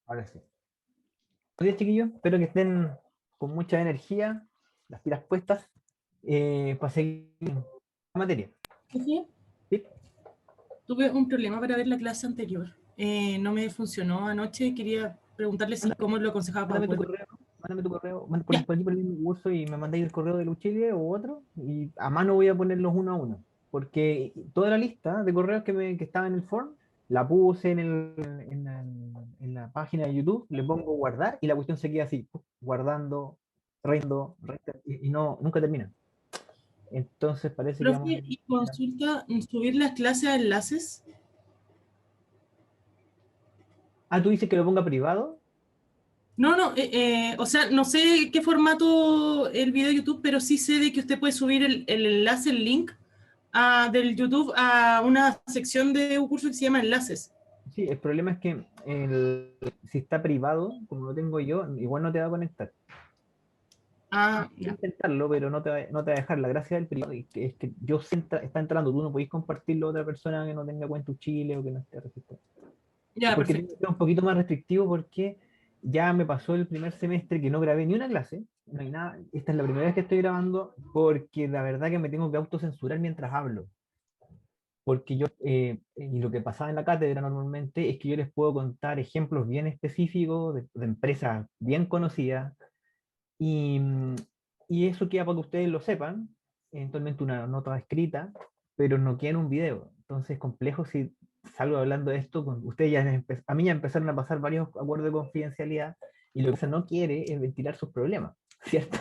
Ahora sí. Buenos días, chiquillos. Espero que estén con mucha energía, las pilas puestas, para seguir la materia. Jefe, ¿Sí? tuve un problema para ver la clase anterior. No me funcionó anoche. Quería preguntarle si cómo lo aconsejaba para Mándame tu poder. correo, mándame tu correo, Ya, por aquí por el mismo curso y me mandáis el correo de Uchile u otro, y a mano voy a ponerlos uno a uno. Porque toda la lista de correos que estaba en el form, la puse en la página de YouTube, le pongo guardar y la cuestión se queda así, guardando, y no, nunca termina. Entonces parece que vamos a profe, tener y que hacer. consulta subir las clases a enlaces. Ah, tú dices que lo ponga privado. No, no, o sea, no sé qué formato el video de YouTube, pero sí sé de que usted puede subir el enlace, el link del YouTube a una sección de un curso que se llama enlaces. Sí, el problema es que si está privado, como lo tengo yo, igual no te va a conectar. Ah, Voy a ya. intentarlo, pero no te va a dejar. La gracia del privado es que yo sé está entrando, tú no podéis compartirlo a otra persona que no tenga cuenta Chile o que no esté registrado. Ya, Porque tiene perfecto. que ser un poquito más restrictivo porque ya me pasó el primer semestre que no grabé ni una clase, no hay nada. Esta es la primera vez que estoy grabando porque la verdad que me tengo que autocensurar mientras hablo. Porque yo, y lo que pasaba en la cátedra normalmente es que yo les puedo contar ejemplos bien específicos de empresas bien conocidas, y, y eso queda para que ustedes lo sepan, eventualmente una nota escrita, pero no queda en un video. Entonces es complejo si salgo hablando de esto, ustedes ya a mí ya empezaron a pasar varios acuerdos de confidencialidad, y lo que se no quiere es ventilar sus problemas, ¿cierto?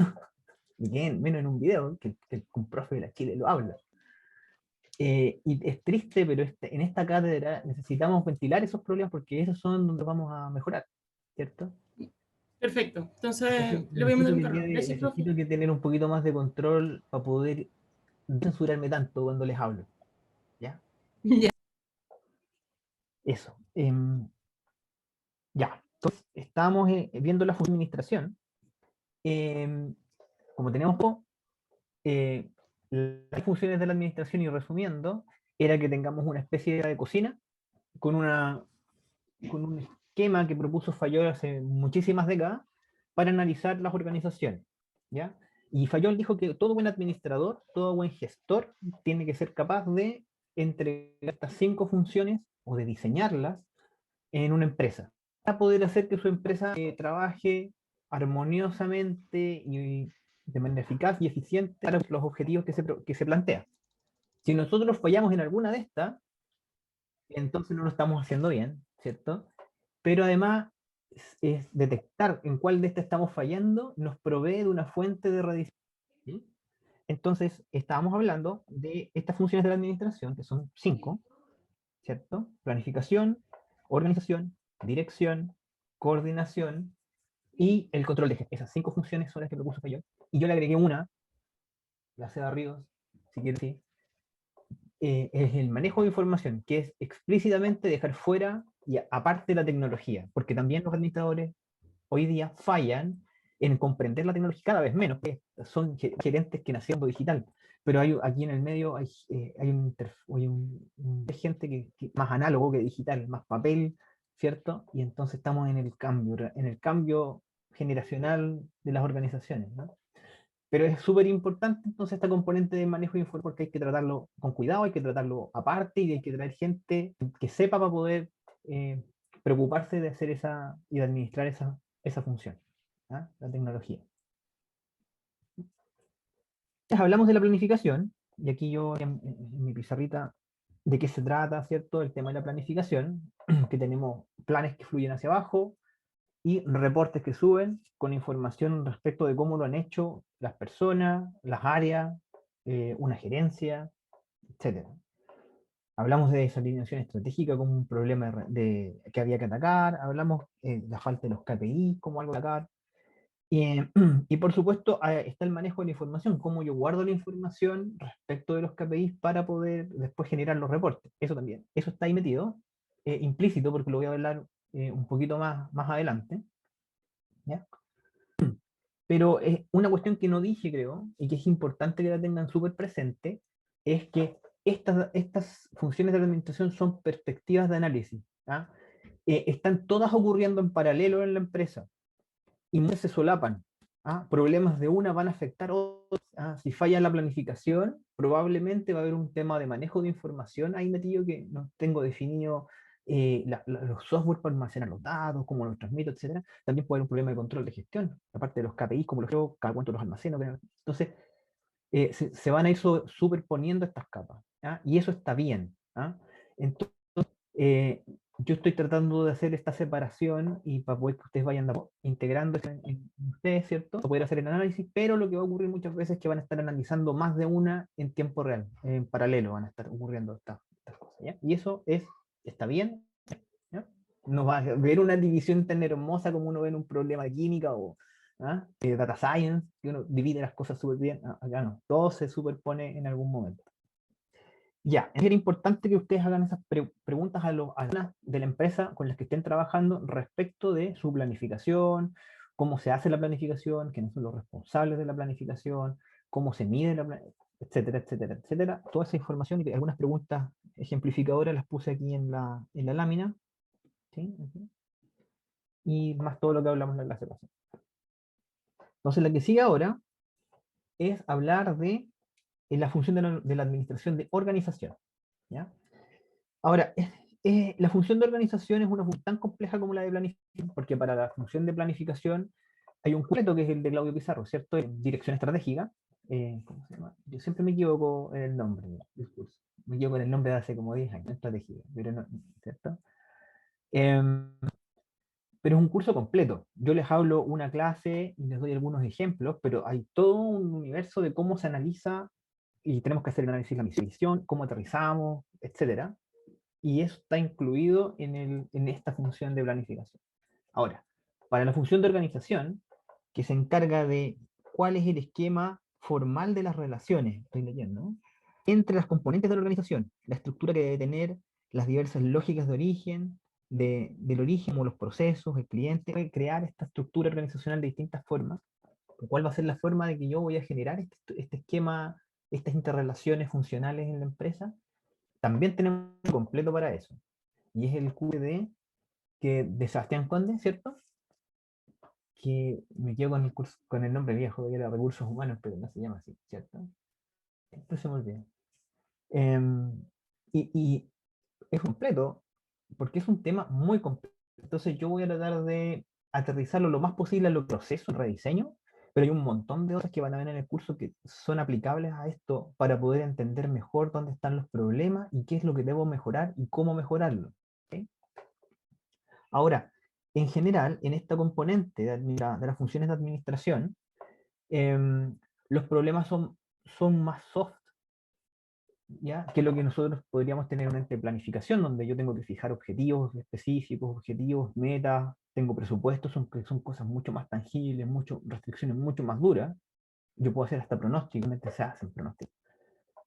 Y menos en un video, que un profe de la Chile lo habla. Y es triste, pero en esta cátedra necesitamos ventilar esos problemas porque esos son donde vamos a mejorar, ¿cierto? Perfecto. Entonces, Entonces le voy a mandar necesito un que, correo. Gracias, profe. necesito que tener un poquito más de control para poder no censurarme tanto cuando les hablo, ¿ya? Ya. Eso. Ya. Entonces, estamos viendo la función de administración. Em, Como tenemos eh, las funciones de la administración, y resumiendo, era que tengamos una especie de cocina con con un esquema que propuso Fayol hace muchísimas décadas para analizar las organizaciones, ¿ya? Y Fayol dijo que todo buen administrador, todo buen gestor tiene que ser capaz de entregar estas 5 funciones o de diseñarlas en una empresa para poder hacer que su empresa trabaje armoniosamente y de manera eficaz y eficiente para los objetivos que se plantea. Si nosotros fallamos en alguna de estas, entonces no lo estamos haciendo bien, ¿cierto? Pero además detectar en cuál de estas estamos fallando nos provee de una fuente de redistribución. ¿Sí? Entonces, estábamos hablando de estas funciones de la administración, que son 5, ¿cierto? Planificación, organización, dirección, coordinación y el control de gente. Esas 5 funciones son las que propuso Fayol. Y yo le agregué una, la Seda Ríos, si quieres, sí, es el manejo de información, que es explícitamente dejar fuera y aparte la tecnología, porque también los administradores hoy día fallan en comprender la tecnología cada vez menos, que son gerentes que nacieron digital, pero aquí en el medio hay gente que más análogo que digital, más papel, ¿cierto? Y entonces estamos en el cambio generacional de las organizaciones, ¿no? Pero es súper importante entonces esta componente de manejo de información porque hay que tratarlo con cuidado, hay que tratarlo aparte y hay que traer gente que sepa para poder eh, preocuparse de hacer y de administrar esa función, ¿ah? La tecnología. Entonces, hablamos de la planificación, y aquí yo en mi pizarrita de qué se trata, ¿cierto? El tema de la planificación, que tenemos planes que fluyen hacia abajo, y reportes que suben con información respecto de cómo lo han hecho las personas, las áreas, una gerencia, etcétera. Hablamos de desalineación estratégica como un problema que había que atacar, hablamos de la falta de los KPI como algo a atacar, y, y por supuesto está el manejo de la información, cómo yo guardo la información respecto de los KPIs para poder después generar los reportes. Eso también, eso está ahí metido, implícito, porque lo voy a hablar un poquito más adelante, ¿ya? Pero una cuestión que no dije, creo, y que es importante que la tengan súper presente, es que estas funciones de la administración son perspectivas de análisis, ¿ah? están todas ocurriendo en paralelo en la empresa y no se solapan. Problemas de una van a afectar a otros. Si falla la planificación, probablemente va a haber un tema de manejo de información ahí metido que no tengo definido, los software para almacenar los datos, cómo los transmito, etcétera. También puede haber un problema de control de gestión, aparte de los KPIs, como los creo, cada cuánto los almaceno. Entonces, se van a ir superponiendo estas capas, y eso está bien. Entonces, yo estoy tratando de hacer esta separación y para poder que ustedes vayan integrando en ustedes, ¿cierto? Para poder hacer el análisis, pero lo que va a ocurrir muchas veces es que van a estar analizando más de una en tiempo real, en paralelo van a estar ocurriendo estas cosas, ¿ya? Y eso está bien, ¿ya? No va a haber una división tan hermosa como uno ve en un problema de química o de data science, que uno divide las cosas súper bien. Acá no, todo se superpone en algún momento. Ya, es importante que ustedes hagan esas preguntas a las de la empresa con las que estén trabajando respecto de su planificación, cómo se hace la planificación, quiénes son los responsables de la planificación, cómo se mide la planificación, etcétera, etcétera, etcétera. Toda esa información y algunas preguntas ejemplificadoras las puse aquí en la lámina. ¿Sí? Y más todo lo que hablamos en la clase pasada. Entonces, la que sigue ahora es hablar de la función de la administración de organización. ¿Ya? Ahora, la función de organización es una función tan compleja como la de planificación, porque para la función de planificación hay un completo que es el de Claudio Pizarro, ¿cierto? En dirección estratégica. ¿Cómo se llama? Yo siempre me equivoco en el nombre del discurso. Me equivoco en el nombre de hace como 10 años, estratégica, pero no, ¿cierto? Pero es un curso completo. Yo les hablo una clase y les doy algunos ejemplos, pero hay todo un universo de cómo se analiza y tenemos que hacer el análisis de la misión, cómo aterrizamos, etcétera. Y eso está incluido en esta función de planificación. Ahora, para la función de organización, que se encarga de cuál es el esquema formal de las relaciones, estoy leyendo, ¿no?, entre las componentes de la organización, la estructura que debe tener, las diversas lógicas de origen, del origen, como los procesos, el cliente, puede crear esta estructura organizacional de distintas formas. ¿Cuál va a ser la forma de que yo voy a generar este esquema, estas interrelaciones funcionales en la empresa? También tenemos un completo para eso. Y es el QD de Sebastián Conde, ¿cierto? Que me quedo con con el nombre viejo, que era Recursos Humanos, pero no se llama así, ¿cierto? Esto se me olvida. Y es completo, porque es un tema muy complejo. Entonces yo voy a tratar de aterrizarlo lo más posible a los procesos, rediseño, pero hay un montón de cosas que van a ver en el curso que son aplicables a esto para poder entender mejor dónde están los problemas y qué es lo que debo mejorar y cómo mejorarlo. ¿Okay? Ahora, en general, en esta componente de las funciones de administración, los problemas son más soft, ¿ya?, que lo que nosotros podríamos tener en una planificación, donde yo tengo que fijar objetivos específicos, objetivos, metas, tengo presupuestos, son cosas mucho más tangibles, restricciones mucho más duras. Yo puedo hacer hasta pronósticos, se hacen pronósticos.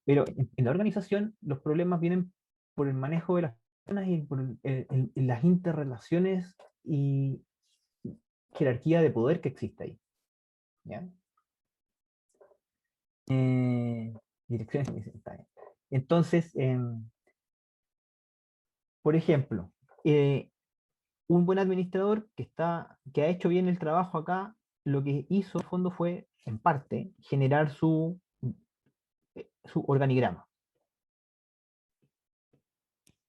Pero en la organización los problemas vienen por el manejo de las personas y por las interrelaciones y jerarquía de poder que existe ahí. ¿Ya? Direcciones está bien. Entonces, por ejemplo, un buen administrador que ha hecho bien el trabajo acá, lo que hizo en fondo fue, en parte, generar su organigrama.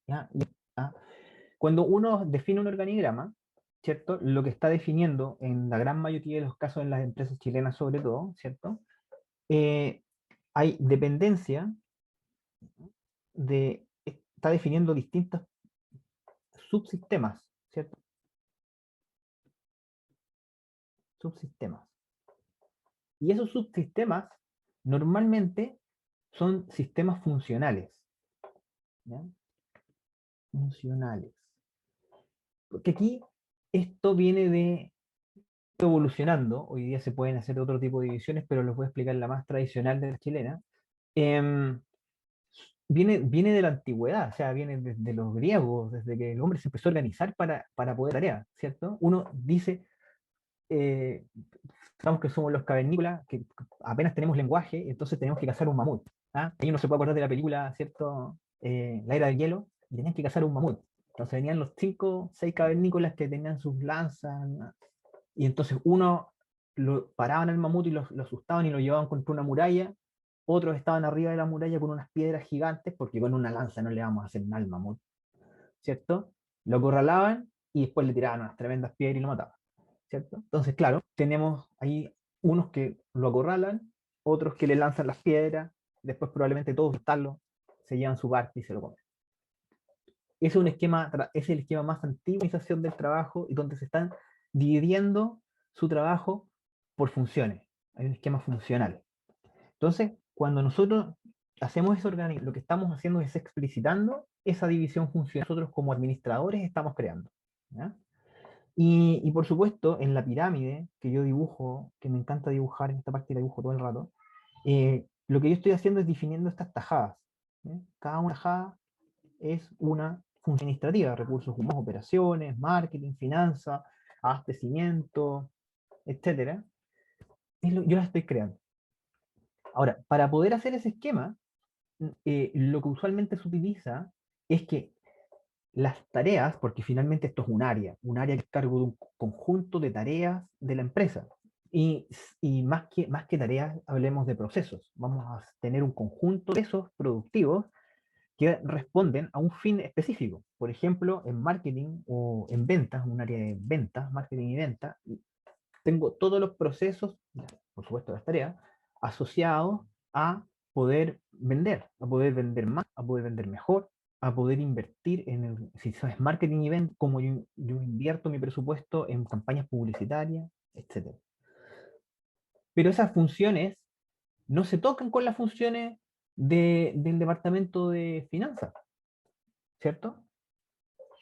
¿Ya? Cuando uno define un organigrama, ¿cierto?, lo que está definiendo en la gran mayoría de los casos en las empresas chilenas sobre todo, ¿cierto?, hay dependencia está definiendo distintos subsistemas, ¿cierto? Subsistemas. Y esos subsistemas normalmente son sistemas funcionales. ¿Ya? Funcionales. Porque aquí esto viene evolucionando. Hoy día se pueden hacer otro tipo de divisiones, pero les voy a explicar la más tradicional de la chilena. Viene de la antigüedad, o sea, viene desde los griegos, desde que el hombre se empezó a organizar para poder tarea, ¿cierto? Uno dice, sabemos que somos los cavernícolas, que apenas tenemos lenguaje, entonces tenemos que cazar un mamut. Ahí uno se puede acordar de la película, ¿cierto? La era del hielo, y tenían que cazar un mamut. Entonces venían los 5, 6 cavernícolas que tenían sus lanzas, ¿no? Y entonces uno lo paraban al mamut y lo asustaban y lo llevaban contra una muralla, otros estaban arriba de la muralla con unas piedras gigantes, porque con una lanza no le vamos a hacer nada al mamut, ¿cierto? Lo acorralaban y después le tiraban unas tremendas piedras y lo mataban, ¿cierto? Entonces, claro, tenemos ahí unos que lo acorralan, otros que le lanzan las piedras, después probablemente todos matarlo, se llevan su parte y se lo comen. Es un esquema, es el esquema más antiguo de organización del trabajo y donde se están dividiendo su trabajo por funciones. Hay un esquema funcional. Entonces, cuando nosotros hacemos eso, lo que estamos haciendo es explicitando esa división funcional. Nosotros como administradores estamos creando. ¿Ya? Y por supuesto, en la pirámide que yo dibujo, que me encanta dibujar, en esta parte la dibujo todo el rato, lo que yo estoy haciendo es definiendo estas tajadas. ¿Ya? Cada una tajada es una función administrativa, recursos humanos, operaciones, marketing, finanzas, abastecimiento, etc. Yo las estoy creando. Ahora, para poder hacer ese esquema, lo que usualmente se utiliza es que las tareas, porque finalmente esto es un área que es cargo de un conjunto de tareas de la empresa. Y más que tareas, hablemos de procesos. Vamos a tener un conjunto de esos productivos que responden a un fin específico. Por ejemplo, en marketing o en ventas, un área de ventas, marketing y ventas, tengo todos los procesos, por supuesto las tareas, asociados a poder vender más, a poder vender mejor, a poder invertir en el, si es marketing y ventas, como yo invierto mi presupuesto en campañas publicitarias, etc. Pero esas funciones no se tocan con las funciones del departamento de finanzas, ¿cierto?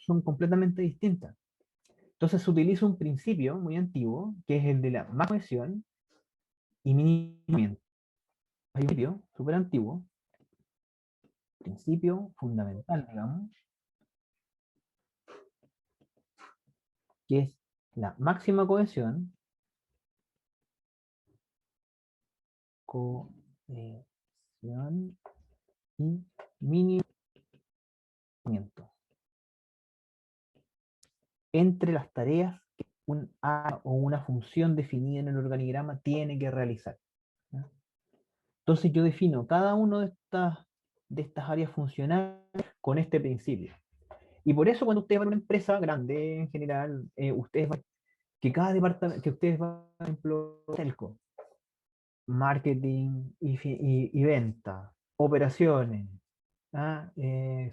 Son completamente distintas. Entonces se utiliza un principio muy antiguo, que es el de la más cohesión y minimiento. Hay un principio súper antiguo, principio fundamental, digamos, que es la máxima cohesión, y minimiento entre las tareas que un área o una función definida en el organigrama tiene que realizar. ¿Ya? Entonces yo defino cada una de estas áreas funcionales con este principio. Y por eso cuando ustedes van a una empresa grande en general, que cada departamento, que ustedes van, por ejemplo, telco, marketing y venta, operaciones,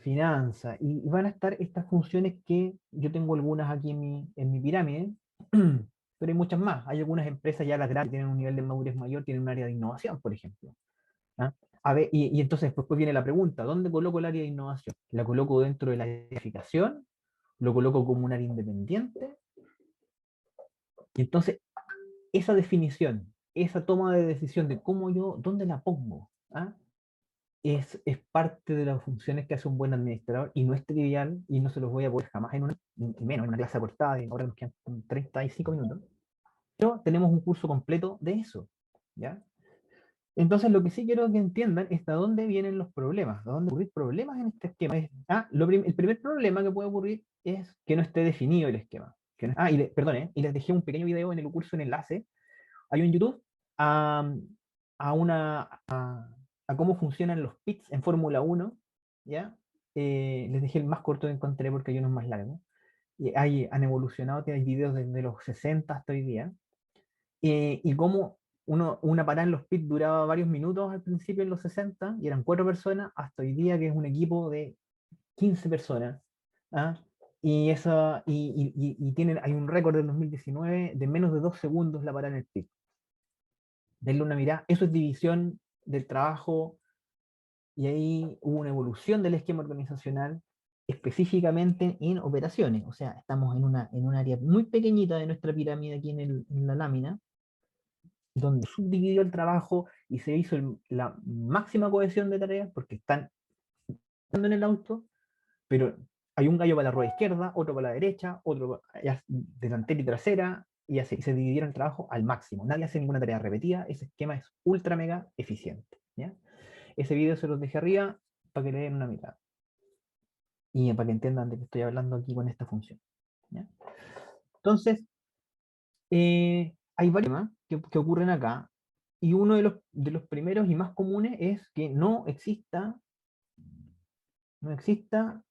finanzas, y van a estar estas funciones que yo tengo algunas aquí en mi pirámide, pero hay muchas más. Hay algunas empresas ya las grandes tienen un nivel de madurez mayor, tienen un área de innovación, por ejemplo. ¿Ah? A ver, y entonces después viene la pregunta, ¿dónde coloco el área de innovación? ¿La coloco dentro de la edificación? ¿Lo coloco como un área independiente? Y entonces, esa definición, esa toma de decisión de cómo yo, dónde la pongo, ¿ah? Es parte de las funciones que hace un buen administrador y no es trivial y no se los voy a poder jamás y menos en una clase cortada, y ahora nos quedan 35 minutos. Pero tenemos un curso completo de eso, ¿ya? Entonces, lo que sí quiero que entiendan es de dónde vienen los problemas, de dónde ocurrir problemas en este esquema. El primer problema que puede ocurrir es que no esté definido el esquema. Y les dejé un pequeño video en el curso en enlace. Hay un YouTube a, a, una, a cómo funcionan los pits en Fórmula 1, ¿ya? Les dejé el más corto que encontré porque hay uno más largo. Han evolucionado, hay videos desde los 60 hasta hoy día. Y cómo una parada en los pits duraba varios minutos al principio en los 60 y eran 4 personas, hasta hoy día que es un equipo de 15 personas. ¿Ah? Hay un récord del 2019 de menos de 2 segundos la parada en el pit. Denle una mirada, eso es división del trabajo, y ahí hubo una evolución del esquema organizacional específicamente en operaciones. O sea, estamos en un área muy pequeñita de nuestra pirámide aquí en la lámina, donde subdividió el trabajo y se hizo la máxima cohesión de tareas, porque están en el auto, pero hay un gallo para la rueda izquierda, otro para la derecha, otro delantera y trasera, y así se dividieron el trabajo al máximo. Nadie hace ninguna tarea repetida, ese esquema es ultra mega eficiente. ¿Ya? Ese video se los dejé arriba para que le den una mirada. y para que entiendan de qué estoy hablando aquí con esta función. ¿Ya? Entonces, hay varios temas que ocurren acá, y uno de los primeros y más comunes es que no exista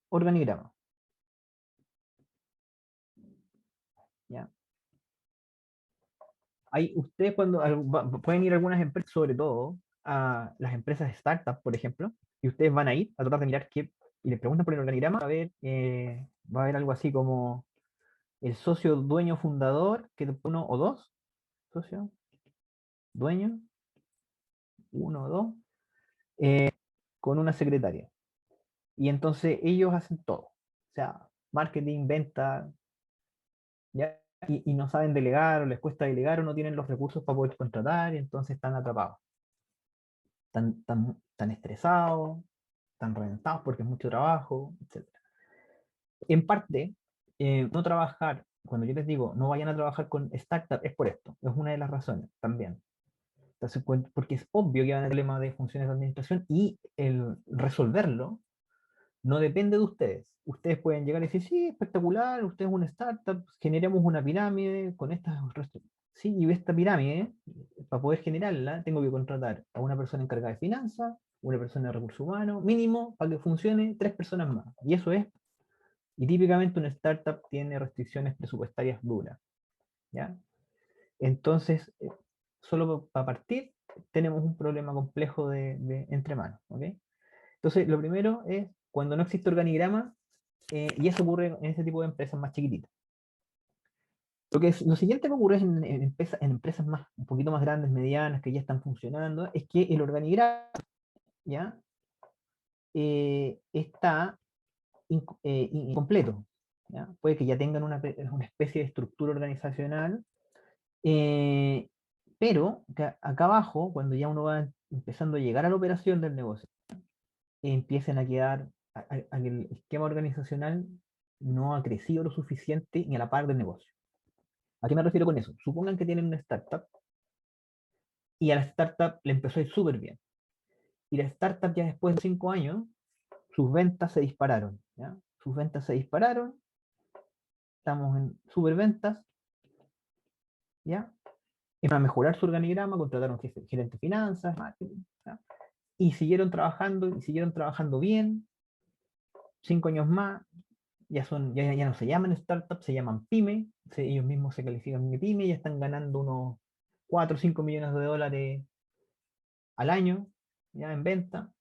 organigrama. ¿Ya? Ustedes pueden ir a algunas empresas, sobre todo a las empresas startups, por ejemplo, y ustedes van a ir a tratar de mirar qué, y les preguntan por el organigrama, va a haber algo así como el socio dueño fundador, que es uno o dos, socio, dueño, uno o dos, con una secretaria. Y entonces ellos hacen todo. O sea, marketing, venta, ¿ya? Y no saben delegar, o les cuesta delegar, o no tienen los recursos para poder contratar, y entonces están atrapados. Tan estresados, tan reventados porque es mucho trabajo, etc. En parte, no trabajar, cuando yo les digo no vayan a trabajar con startup, es por esto, es una de las razones también. Entonces, porque es obvio que van a tener problemas de funciones de administración y el resolverlo no depende de ustedes. Ustedes pueden llegar y decir, sí, espectacular, usted es una startup, generamos una pirámide con estas... Sí, y esta pirámide, para poder generarla, tengo que contratar a una persona encargada de finanzas, una persona de recursos humanos, mínimo, para que funcione, 3 personas más. Y eso es, y típicamente una startup tiene restricciones presupuestarias duras. ¿Ya? Entonces, solo para partir, tenemos un problema complejo de entre manos. ¿Ok? Entonces, lo primero es, cuando no existe organigrama, y eso ocurre en ese tipo de empresas más chiquititas. Lo siguiente que ocurre en empresas un poquito más grandes, medianas, que ya están funcionando, es que el organigrama ya está incompleto. ¿Ya? Puede que ya tengan una especie de estructura organizacional, eh, pero acá abajo, cuando ya uno va empezando a llegar a la operación del negocio, empiecen a quedar, a que el esquema organizacional no ha crecido lo suficiente ni a la par del negocio. ¿A qué me refiero con eso? Supongan que tienen una startup y a la startup le empezó a ir súper bien. Y la startup ya después de 5 años, sus ventas se dispararon. ¿Ya? Sus ventas se dispararon, estamos en súper ventas, ¿ya? Y para mejorar su organigrama, contrataron gerente de finanzas, marketing, ¿ya? Y siguieron trabajando bien, 5 años más, ya no se llaman startups, se llaman pyme, ellos mismos se califican de pyme, ya están ganando unos 4 o 5 millones de dólares al año, ya en venta.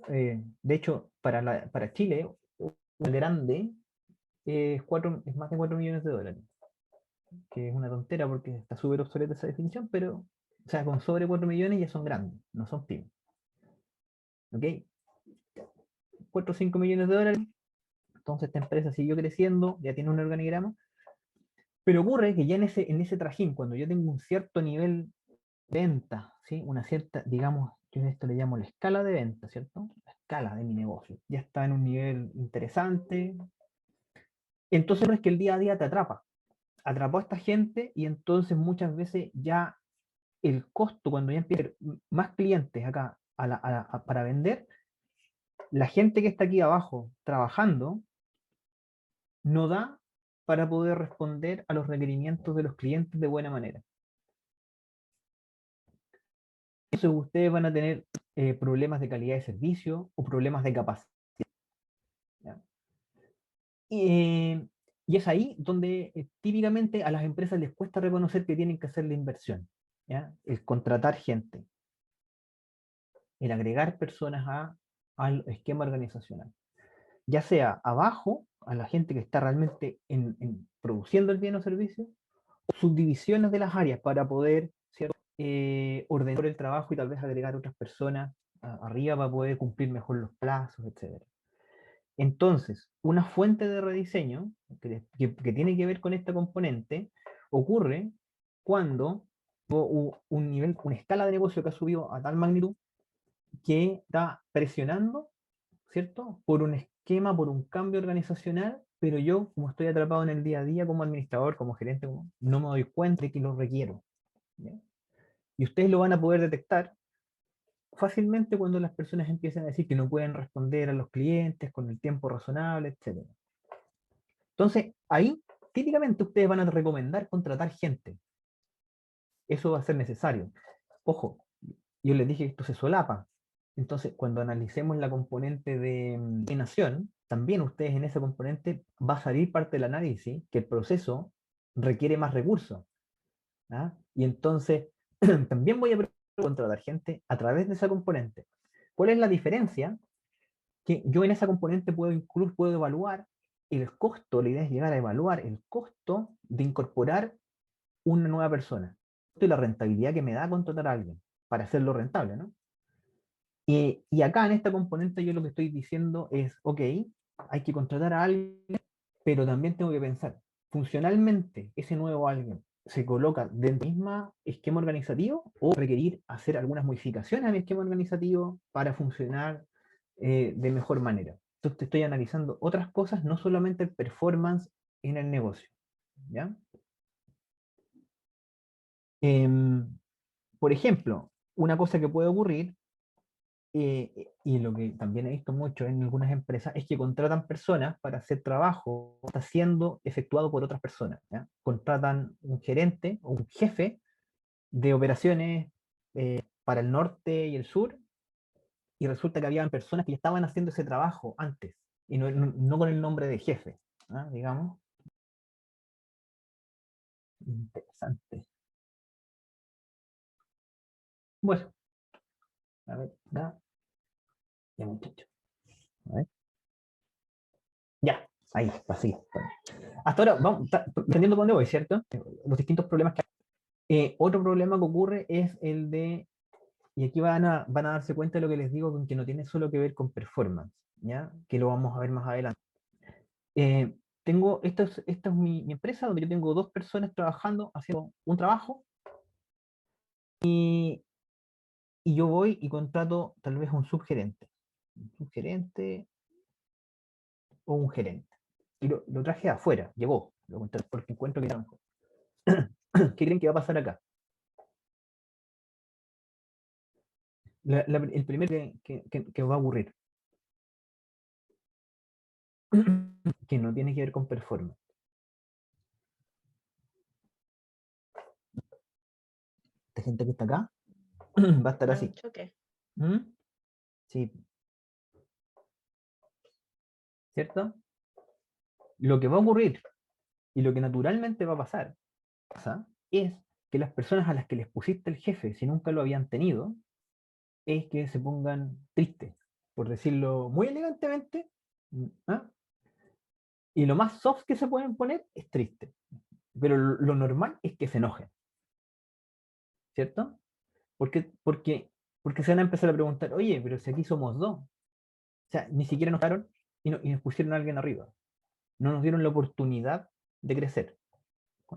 De hecho, para Chile, un grande es más de 4 millones de dólares, que es una tontera porque está súper obsoleta esa definición, pero, o sea, con sobre 4 millones ya son grandes, no son pymes. ¿Ok? 4 o 5 millones de dólares, entonces esta empresa siguió creciendo, ya tiene un organigrama, pero ocurre que ya en ese trajín, cuando yo tengo un cierto nivel de venta, ¿sí? Una cierta, digamos, yo a esto le llamo la escala de venta, ¿cierto? La escala de mi negocio. Ya está en un nivel interesante. Entonces es que el día a día te atrapa. Atrapó a esta gente y entonces muchas veces ya el costo, cuando ya empieza a haber más clientes acá para vender, la gente que está aquí abajo trabajando no da para poder responder a los requerimientos de los clientes de buena manera. Entonces ustedes van a tener problemas de calidad de servicio o problemas de capacidad. ¿Ya? Y es ahí donde típicamente a las empresas les cuesta reconocer que tienen que hacer la inversión, ¿ya? El contratar gente, el agregar personas al esquema organizacional. Ya sea abajo, a la gente que está realmente produciendo el bien o servicio, o subdivisiones de las áreas para poder, ¿cierto? Ordenar el trabajo y tal vez agregar otras personas arriba para poder cumplir mejor los plazos, etc. Entonces, una fuente de rediseño que tiene que ver con esta componente ocurre cuando una escala de negocio que ha subido a tal magnitud que está presionando, ¿cierto? Por un esquema, por un cambio organizacional, pero yo, como estoy atrapado en el día a día como administrador, como gerente, no me doy cuenta de que lo requiero. ¿Ya? Y ustedes lo van a poder detectar fácilmente cuando las personas empiezan a decir que no pueden responder a los clientes con el tiempo razonable, etc. Entonces, ahí típicamente ustedes van a recomendar contratar gente. Eso va a ser necesario. Ojo, yo les dije que esto se solapa. Entonces, cuando analicemos la componente de nación, también ustedes en ese componente va a salir parte del análisis que el proceso requiere más recursos. ¿Ah? Y entonces, también voy a contratar gente a través de esa componente. ¿Cuál es la diferencia? Que yo en esa componente puedo incluso puedo evaluar el costo, la idea es llegar a evaluar el costo de incorporar una nueva persona y la rentabilidad que me da contratar a alguien para hacerlo rentable, ¿no? Y acá en esta componente yo lo que estoy diciendo es, ok, hay que contratar a alguien, pero también tengo que pensar, funcionalmente ese nuevo alguien se coloca dentro del mismo esquema organizativo o requerir hacer algunas modificaciones a mi esquema organizativo para funcionar de mejor manera. Entonces estoy analizando otras cosas, no solamente el performance en el negocio. ¿Ya? Por ejemplo, una cosa que puede ocurrir, y lo que también he visto mucho en algunas empresas, es que contratan personas para hacer trabajo que está siendo efectuado por otras personas. ¿Ya? Contratan un gerente o un jefe de operaciones para el norte y el sur, y resulta que había personas que ya estaban haciendo ese trabajo antes, y no con el nombre de jefe, ¿ah? Digamos. Interesante. Bueno, a ver, ya muchacho. A ver. Ya, ahí, así. Bueno. Hasta ahora, vamos, entendiendo por dónde voy, ¿cierto? Los distintos problemas que hay. Otro problema que ocurre es el de, y aquí van a darse cuenta de lo que les digo, con que no tiene solo que ver con performance, ¿ya? Que lo vamos a ver más adelante. Esta es mi empresa, donde yo tengo dos personas trabajando, haciendo un trabajo, y yo voy y contrato tal vez un subgerente o un gerente. Y lo traje de afuera, llegó, lo contraté porque encuentro que era mejor. ¿Qué creen que va a pasar acá? El primer que va a ocurrir, que no tiene que ver con performance. Esta gente que está acá va a estar así. Choque. ¿Mm? Sí, ¿cierto? Lo que va a ocurrir y lo que naturalmente va a pasar es que las personas a las que les pusiste el jefe, si nunca lo habían tenido, es que se pongan tristes, por decirlo muy elegantemente, ¿ah? Y lo más soft que se pueden poner es triste, pero lo normal es que se enojen, ¿cierto? Porque se van a empezar a preguntar, oye, pero si aquí somos dos, o sea, ni siquiera nos dejaron y nos pusieron a alguien arriba, no nos dieron la oportunidad de crecer.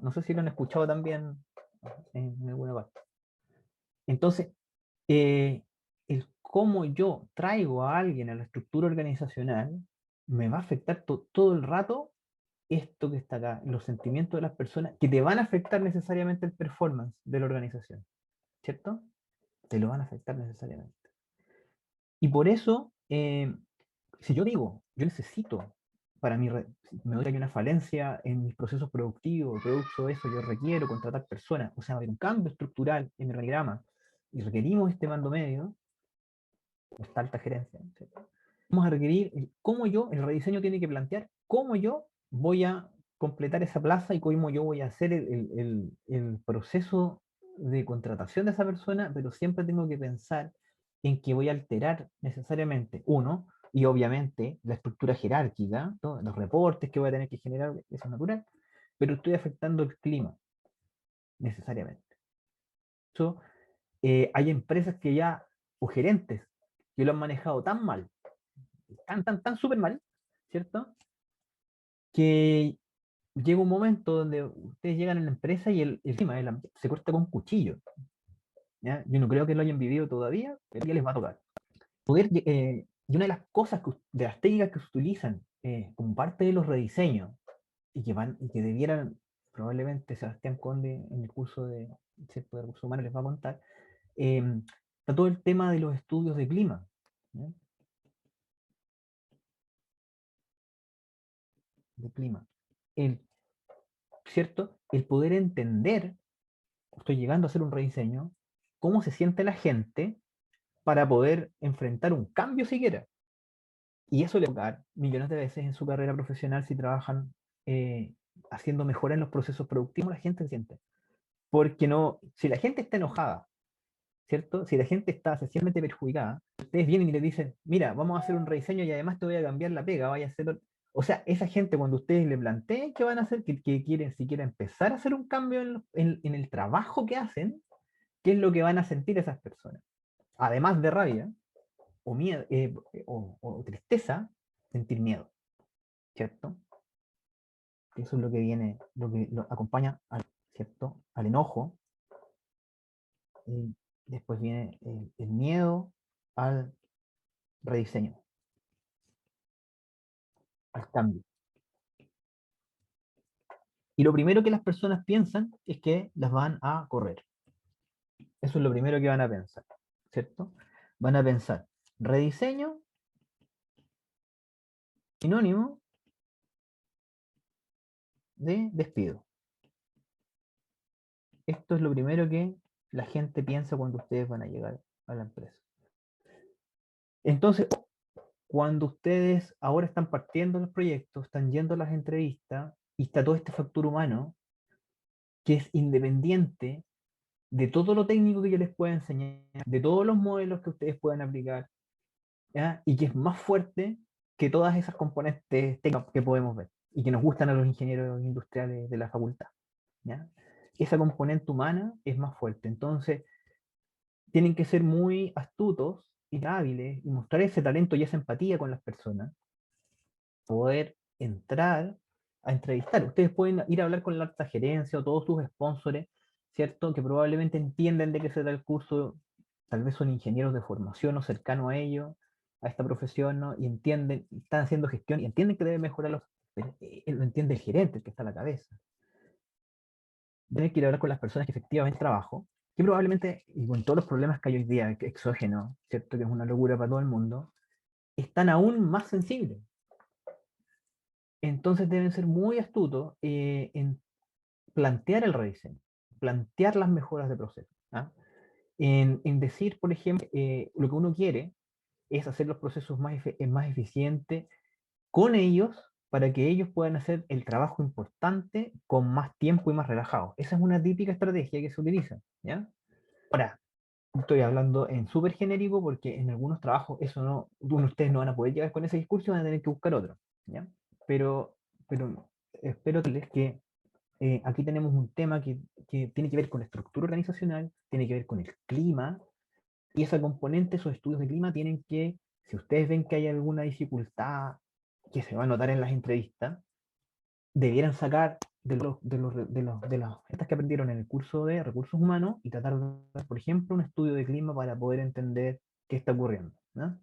No sé si lo han escuchado también en alguna parte. Entonces, el cómo yo traigo a alguien a la estructura organizacional me va a afectar todo el rato esto que está acá, los sentimientos de las personas que te van a afectar necesariamente el performance de la organización, ¿cierto? Te lo van a afectar necesariamente. Y por eso, si yo digo, yo necesito, para mí, me doy que hay una falencia en mis procesos productivos, producto de eso, yo requiero contratar personas, o sea, hay un cambio estructural en mi organigrama, y requerimos este mando medio, esta alta gerencia, ¿cierto? Vamos a requerir cómo yo, el rediseño tiene que plantear cómo yo voy a completar esa plaza y cómo yo voy a hacer el proceso de contratación de esa persona, pero siempre tengo que pensar en que voy a alterar necesariamente, uno, y obviamente la estructura jerárquica, ¿no? Los reportes que voy a tener que generar, eso es natural, pero estoy afectando el clima, necesariamente. Eso, hay empresas que ya, o gerentes, que lo han manejado tan mal, tan súper mal, ¿cierto? Que llega un momento donde ustedes llegan a la empresa y el clima se corta con un cuchillo. ¿Ya? Yo no creo que lo hayan vivido todavía, pero ya les va a tocar. Y una de las cosas, de las técnicas que se utilizan como parte de los rediseños y que debieran, probablemente Sebastián Conde en el curso de Recursos Humanos les va a contar, está todo el tema de los estudios de clima. ¿Ya? De clima. El, ¿Cierto? El poder entender, estoy llegando a hacer un rediseño, cómo se siente la gente para poder enfrentar un cambio siquiera. Y eso le va a tocar millones de veces en su carrera profesional si trabajan haciendo mejora en los procesos productivos, la gente se siente. Porque no, si la gente está enojada, ¿cierto? Si la gente está sencillamente perjudicada, ustedes vienen y le dicen, mira, vamos a hacer un rediseño y además te voy a cambiar la pega, vaya a hacer... O sea, esa gente cuando ustedes le planteen qué van a hacer, que quieren siquiera empezar a hacer un cambio en el trabajo que hacen, ¿qué es lo que van a sentir esas personas? Además de rabia o, miedo, o tristeza, sentir miedo, ¿cierto? Eso es lo que viene, lo que lo acompaña al, ¿cierto? Al enojo. Y después viene el miedo al rediseño, al cambio. Y lo primero que las personas piensan es que las van a correr. Eso es lo primero que van a pensar, ¿cierto? Van a pensar, rediseño, sinónimo de despido. Esto es lo primero que la gente piensa cuando ustedes van a llegar a la empresa. Entonces, cuando ustedes ahora están partiendo los proyectos, están yendo a las entrevistas y está todo este factor humano que es independiente de todo lo técnico que yo les pueda enseñar, de todos los modelos que ustedes puedan aplicar, ¿ya? Y que es más fuerte que todas esas componentes técnicas que podemos ver y que nos gustan a los ingenieros industriales de la facultad, ¿ya? Esa componente humana es más fuerte. Entonces, tienen que ser muy astutos y hábiles y mostrar ese talento y esa empatía con las personas, poder entrar a entrevistar. Ustedes pueden ir a hablar con la alta gerencia o todos sus sponsors, ¿cierto? Que probablemente entienden de qué se da el curso, tal vez son ingenieros de formación o cercanos a ellos, a esta profesión, ¿no? Y entienden, están haciendo gestión y entienden que deben mejorar los... Lo entiende el gerente, el que está a la cabeza. Tienen que ir a hablar con las personas que efectivamente trabajan, que probablemente, y con todos los problemas que hay hoy día, exógenos, ¿cierto? Que es una locura para todo el mundo, están aún más sensibles. Entonces deben ser muy astutos en plantear el rediseño, plantear las mejoras de proceso. ¿Ah? En decir, por ejemplo, lo que uno quiere es hacer los procesos más eficientes con ellos para que ellos puedan hacer el trabajo importante con más tiempo y más relajado. Esa es una típica estrategia que se utiliza. ¿Ya? Ahora, estoy hablando en súper genérico porque en algunos trabajos eso no, ustedes no van a poder llegar con ese discurso y van a tener que buscar otro. ¿Ya? Pero, pero espero que aquí tenemos un tema que tiene que ver con la estructura organizacional, tiene que ver con el clima, y esa componente, esos estudios de clima tienen que, si ustedes ven que hay alguna dificultad que se va a notar en las entrevistas, debieran sacar de las estas que aprendieron en el curso de recursos humanos y tratar de dar, por ejemplo, un estudio de clima para poder entender qué está ocurriendo, ¿no?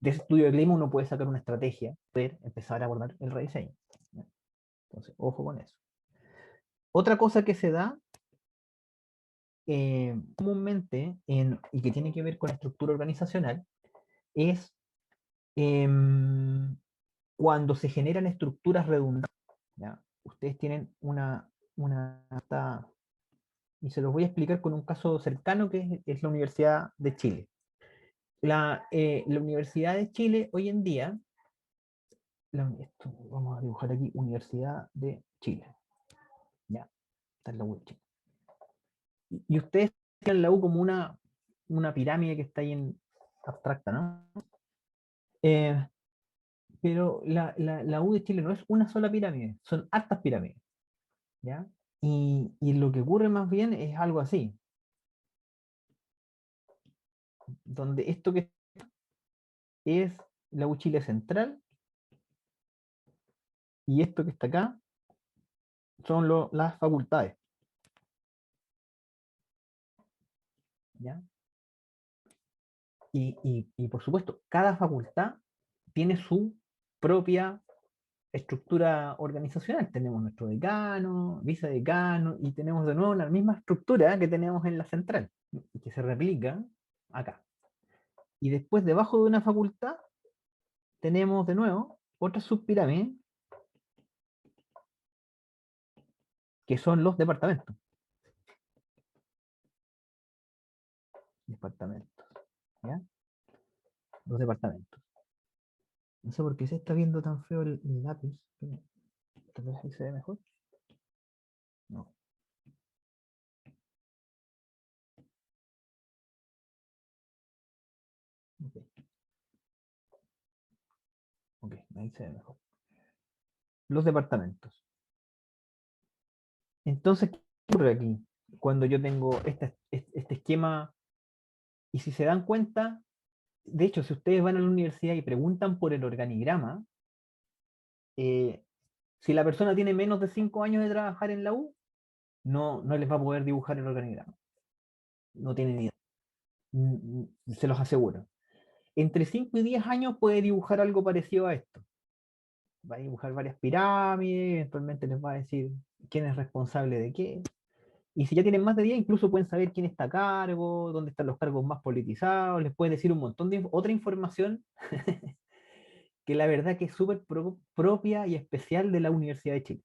De ese estudio de clima uno puede sacar una estrategia, poder empezar a abordar el rediseño, ¿no? Entonces, ojo con eso. Otra cosa que se da comúnmente y que tiene que ver con la estructura organizacional es cuando se generan estructuras redundantes. ¿Ya? Ustedes tienen y se los voy a explicar con un caso cercano que es la Universidad de Chile. La Universidad de Chile hoy en día, vamos a dibujar aquí, Universidad de Chile. ¿Ya? Está en la web Chile. Y ustedes tienen la U como una pirámide que está ahí en abstracta, ¿no? Pero la U de Chile no es una sola pirámide, son hartas pirámides, ¿ya? Y lo que ocurre más bien es algo así, donde esto que es la U Chile Central y esto que está acá son las facultades, ¿ya? Y por supuesto, cada facultad tiene su propia estructura organizacional. Tenemos nuestro decano, vicedecano, y tenemos de nuevo la misma estructura que tenemos en la central. que se replica acá. Y después, debajo de una facultad, tenemos de nuevo otra subpirámide, que son los departamentos. Departamentos. ¿Ya? Los departamentos. No sé por qué se está viendo tan feo el lápiz. Pero tal vez ahí se ve mejor. No. Ok, ok, ahí se ve mejor. Los departamentos. Entonces, ¿qué ocurre aquí? Cuando yo tengo este esquema, y si se dan cuenta, de hecho, si ustedes van a la universidad y preguntan por el organigrama, eh, si la persona tiene menos de 5 años de trabajar en la U, no les va a poder dibujar el organigrama. No tiene ni idea. Se los aseguro. Entre 5 y 10 años puede dibujar algo parecido a esto. Va a dibujar varias pirámides, eventualmente les va a decir quién es responsable de qué. Y si ya tienen más de 10, incluso pueden saber quién está a cargo, dónde están los cargos más politizados, les pueden decir un montón de otra información que la verdad que es súper propia y especial de la Universidad de Chile,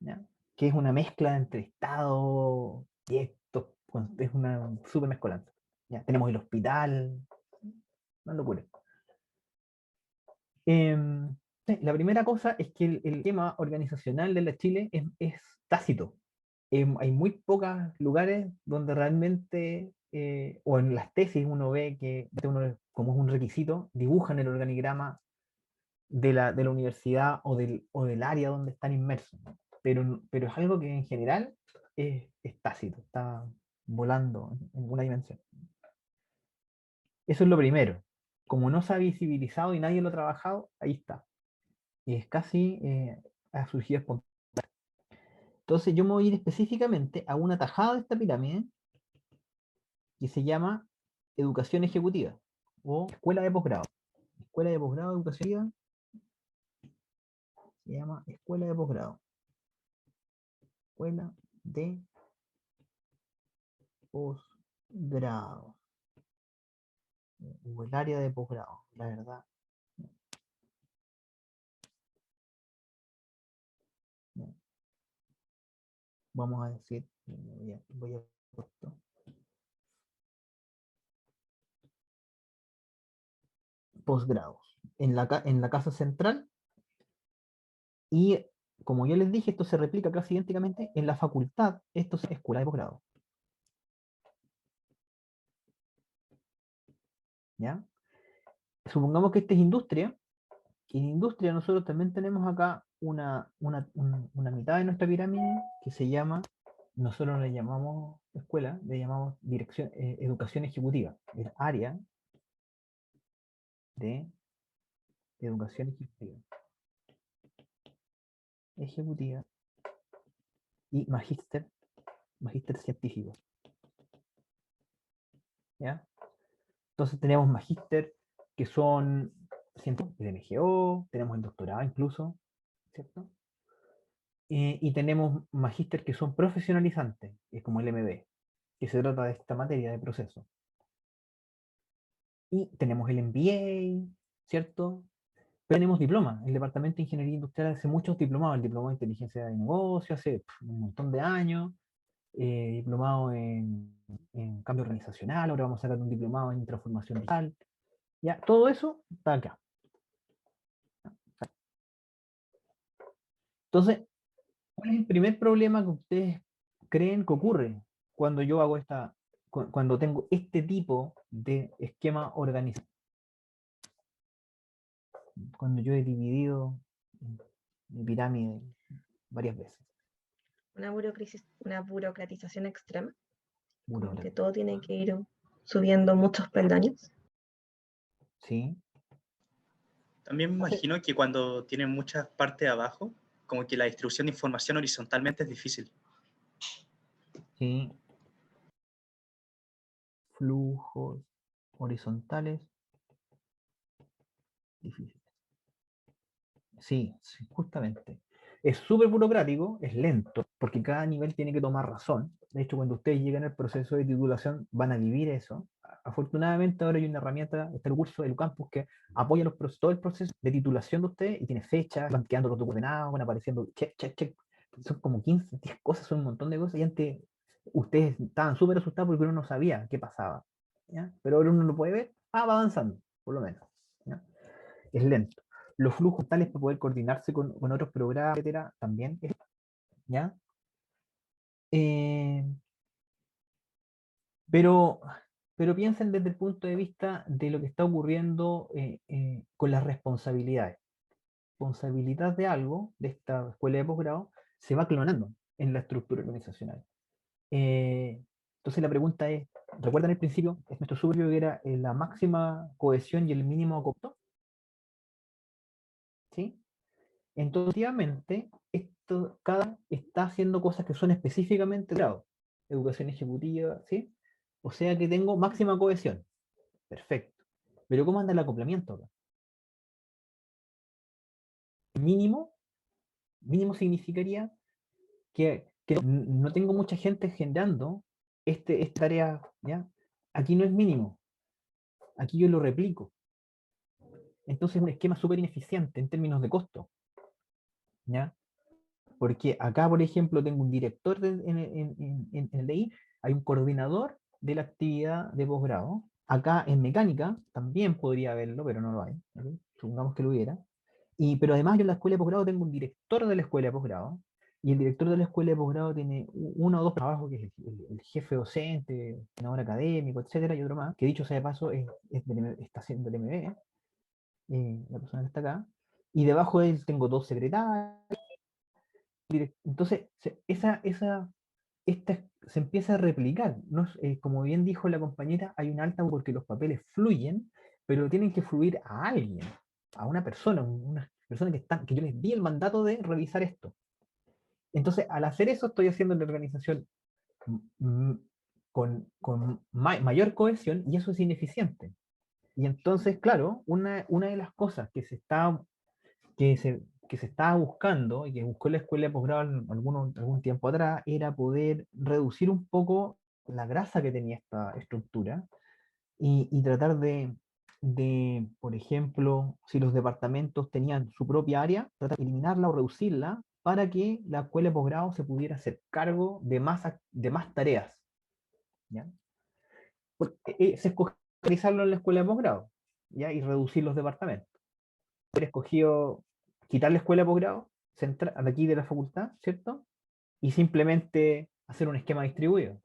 ¿ya? Que es una mezcla entre Estado y esto, es una súper mezcolanza. ¿Ya? Tenemos el hospital, una locura. Sí, la primera cosa es que el tema organizacional de la Chile es tácito. Hay muy pocos lugares donde realmente, o en las tesis uno ve que, como es un requisito, dibujan el organigrama de la universidad o del área donde están inmersos, ¿no? Pero es algo que en general es tácito, está volando en una dimensión. Eso es lo primero. Como no se ha visibilizado y nadie lo ha trabajado, ahí está. Y es casi ha surgido espontáneo. Entonces yo me voy a ir específicamente a una tajada de esta pirámide que se llama educación ejecutiva o escuela de posgrado. Escuela de posgrado educativa se llama escuela de posgrado. Escuela de posgrado. O el área de posgrado, la verdad. No. Vamos a decir, voy a esto. Posgrados. En la casa central. Y como ya les dije, esto se replica casi idénticamente en la facultad. Esto es escuela de posgrado. ¿Ya? Supongamos que esta es industria. Y en industria nosotros también tenemos acá una mitad de nuestra pirámide que se llama, nosotros le llamamos escuela, le llamamos dirección, educación ejecutiva, el área de educación ejecutiva y magíster científico. ¿Ya? Entonces tenemos magíster que son científicos de MGO, tenemos el doctorado incluso, ¿cierto? Y tenemos magíster que son profesionalizantes, es como el MB, que se trata de esta materia de proceso. Y tenemos el MBA, ¿cierto? Pero tenemos diplomas. El Departamento de Ingeniería Industrial hace muchos diplomados. El diplomado de Inteligencia de Negocio hace un montón de años. Diplomado en cambio organizacional. Ahora vamos a sacar un diplomado en transformación digital. Ya, todo eso está acá. Entonces, ¿cuál es el primer problema que ustedes creen que ocurre cuando yo hago cuando tengo este tipo de esquema organizado? Cuando yo he dividido mi pirámide varias veces. Una burocratización extrema, como que Burocracia. todo tiene que ir subiendo muchos peldaños. ¿Sí? También me Entonces, imagino que cuando tienen muchas partes abajo, como que la distribución de información horizontalmente es difícil. sí, flujos horizontales, difíciles. Sí, sí, justamente. Es súper burocrático, es lento, porque cada nivel tiene que tomar razón. De hecho, cuando ustedes lleguen al proceso de titulación, van a vivir eso. Afortunadamente, ahora hay una herramienta, está el curso del Campus, que apoya todo el proceso de titulación de ustedes y tiene fechas, van quedando los documentos, van apareciendo check, check, check. Son como 15, 10 cosas, son un montón de cosas. Y antes ustedes estaban súper asustados porque uno no sabía qué pasaba. ¿Ya? Pero ahora uno lo puede ver, va avanzando, por lo menos. ¿Ya? Es lento. Los flujos tales para poder coordinarse con otros programas, etcétera, también es, ¿ya? Eh, pero, pero piensen desde el punto de vista de lo que está ocurriendo con las responsabilidades. Responsabilidad de algo, de esta escuela de posgrado, se va clonando en la estructura organizacional. Entonces la pregunta es, ¿recuerdan el principio? Es nuestro superior que era la máxima cohesión y el mínimo acopto. ¿Sí? Entonces, efectivamente, esto, cada está haciendo cosas que son específicamente de grado. Educación ejecutiva, ¿sí? O sea que tengo máxima cohesión. Perfecto. Pero ¿cómo anda el acoplamiento acá? Mínimo, mínimo significaría que no tengo mucha gente generando esta tarea, ¿ya? Aquí no es mínimo. Aquí yo lo replico. Entonces es un esquema súper ineficiente en términos de costo, ¿ya? Porque acá, por ejemplo, tengo un director en el DI, hay un coordinador de la actividad de posgrado. Acá en mecánica también podría haberlo, pero no lo hay. ¿Ok? Supongamos que lo hubiera. Pero además yo en la escuela de posgrado tengo un director de la escuela de posgrado, y el director de la escuela de posgrado tiene uno o dos trabajos, que es el jefe docente, senador académico, etcétera, y otro más, que dicho sea de paso, está haciendo el MBE, la persona que está acá, y debajo de él tengo dos secretarios. Entonces, esta se empieza a replicar, ¿no? Como bien dijo la compañera, hay un alta porque los papeles fluyen, pero tienen que fluir a alguien, a una persona que yo les di el mandato de revisar esto. Entonces, al hacer eso, estoy haciendo la organización con mayor cohesión, y eso es ineficiente. Y entonces, claro, una de las cosas que se, que se estaba buscando y que buscó la escuela de posgrado algún tiempo atrás era poder reducir un poco la grasa que tenía esta estructura y tratar por ejemplo, si los departamentos tenían su propia área, tratar de eliminarla o reducirla para que la escuela de posgrado se pudiera hacer cargo de más tareas. ¿Ya? Se escogió realizarlo en la escuela de posgrado, ¿ya? Y reducir los departamentos. Escogió quitar la escuela de posgrado, de aquí de la facultad, ¿cierto? Y simplemente hacer un esquema distribuido,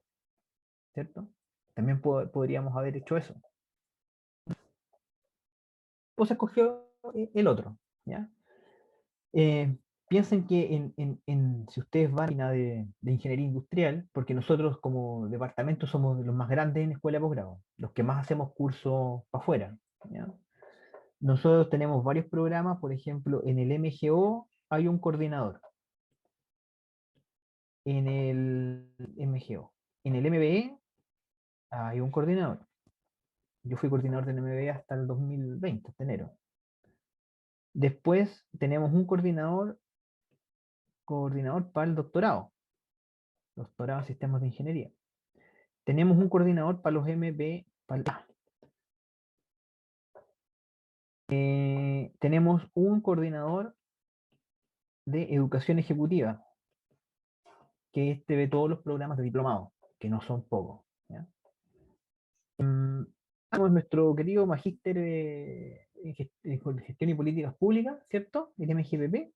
¿cierto? También podríamos haber hecho eso. Pues escogió el otro, ¿ya? Piensen que si ustedes van a de ingeniería industrial, porque nosotros como departamento somos los más grandes en escuela de posgrado, los que más hacemos cursos para afuera, ¿ya? Nosotros tenemos varios programas, por ejemplo, en el MGO hay un coordinador, en el MGO. En el MBE hay un coordinador. Yo fui coordinador del MBE hasta el 2020, hasta enero. Después tenemos un coordinador para el doctorado en sistemas de ingeniería. Tenemos un coordinador para los MB, tenemos un coordinador de educación ejecutiva, que ve todos los programas de diplomado, que no son pocos. ¿Ya? Tenemos nuestro querido magíster en gestión y políticas públicas, ¿cierto? El MGPP,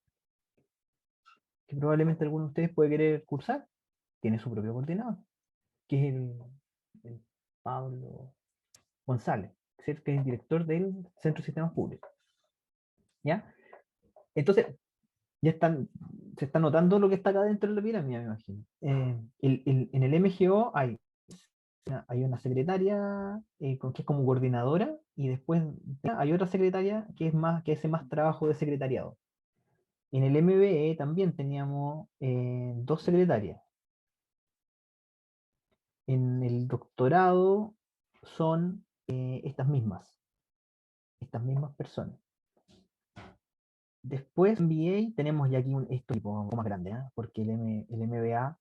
que probablemente alguno de ustedes puede querer cursar, tiene su propio coordinador, que es el Pablo González, ¿cierto? Que es el director del Centro de Sistemas Públicos. ¿Ya? Entonces, se está notando lo que está acá dentro de la pirámide, me imagino. En el MGO hay una secretaria que es como coordinadora, y después hay otra secretaria que hace más trabajo de secretariado. En el MBE también teníamos dos secretarias. En el doctorado son estas mismas personas. Después, MBA, tenemos ya aquí esto tipo un poco más grande, ¿eh? Porque el MBA